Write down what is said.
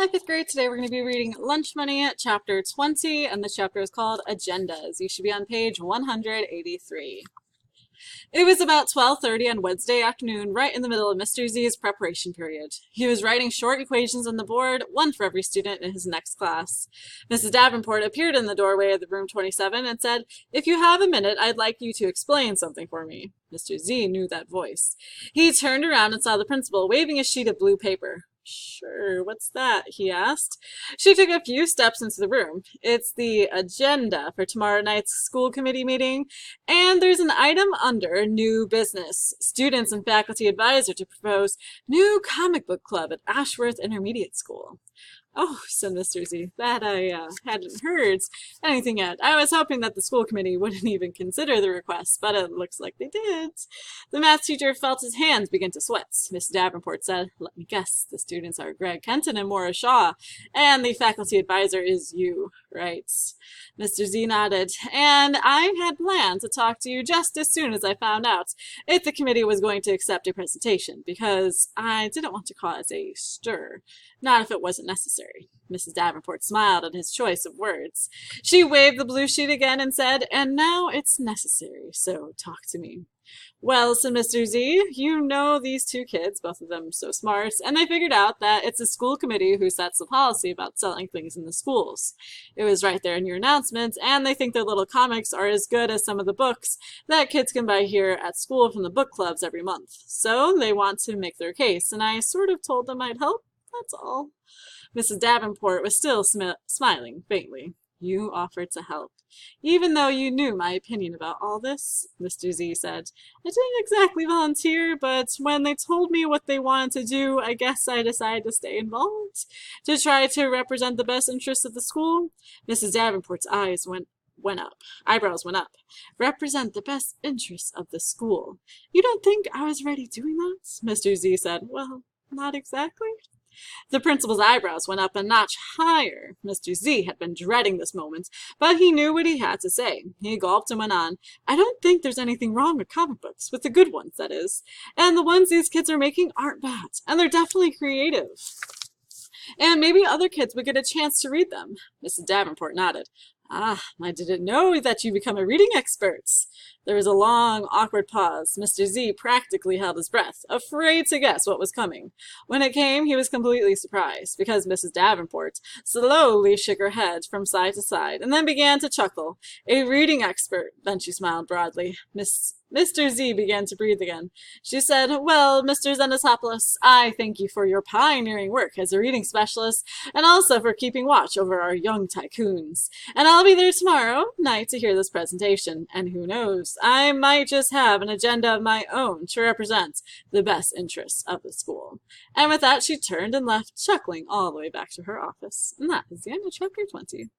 Hi, fifth grade. Today we're going to be reading Lunch Money, chapter 20, and the chapter is called Agendas. You should be on page 183. It was about 12:30 on Wednesday afternoon, right in the middle of Mr. Z's preparation period. He was writing short equations on the board, one for every student in his next class. Mrs. Davenport appeared in the doorway of the room 27 and said, "If you have a minute, I'd like you to explain something for me." Mr. Z knew that voice. He turned around and saw the principal waving a sheet of blue paper. "Sure, what's that?" he asked. She took a few steps into the room. "It's the agenda for tomorrow night's school committee meeting, and there's an item under new business. Students and faculty advisor to propose new comic book club at Ashworth Intermediate School." "Oh," said Mr. Z, "that I hadn't heard anything yet. I was hoping that the school committee wouldn't even consider the request, but it looks like they did." The math teacher felt his hands begin to sweat. Miss Davenport said, "Let me guess, the students are Greg Kenton and Maura Shaw, and the faculty advisor is you, right?" Mr. Z nodded, "And I had planned to talk to you just as soon as I found out if the committee was going to accept a presentation, because I didn't want to cause a stir. Not if it wasn't necessary." Mrs. Davenport smiled at his choice of words. She waved the blue sheet again and said, "And now it's necessary, so talk to me." "Well," said Mr. Z, "you know these two kids, both of them so smart, and they figured out that it's the school committee who sets the policy about selling things in the schools. It was right there in your announcement, and they think their little comics are as good as some of the books that kids can buy here at school from the book clubs every month. So they want to make their case, and I sort of told them I'd help, that's all." Mrs. Davenport was still smiling faintly. "You offered to help, even though you knew my opinion about all this?" Mr. Z said. "I didn't exactly volunteer, but when they told me what they wanted to do, I guess I decided to stay involved, to try to represent the best interests of the school." Mrs. Davenport's eyebrows went up. "Represent the best interests of the school. You don't think I was already doing that?" Mr. Z said, "Well, not exactly." The principal's eyebrows went up a notch higher. Mr. Z had been dreading this moment, but he knew what he had to say. He gulped and went on. "I don't think there's anything wrong with comic books, with the good ones, that is. And the ones these kids are making aren't bad, and they're definitely creative. And maybe other kids would get a chance to read them." Mrs. Davenport nodded. "Ah, I didn't know that you become a reading expert." There was a long, awkward pause. Mr. Z practically held his breath, afraid to guess what was coming. When it came, he was completely surprised, because Mrs. Davenport slowly shook her head from side to side, and then began to chuckle. "A reading expert." Then she smiled broadly. Mr. Z began to breathe again. She said, "Well, Mr. Xenopoulos, I thank you for your pioneering work as a reading specialist, and also for keeping watch over our young tycoons. And I'll be there tomorrow night to hear this presentation, and who knows, I might just have an agenda of my own to represent the best interests of the school." And with that, she turned and left, chuckling all the way back to her office. And that is the end of chapter 20.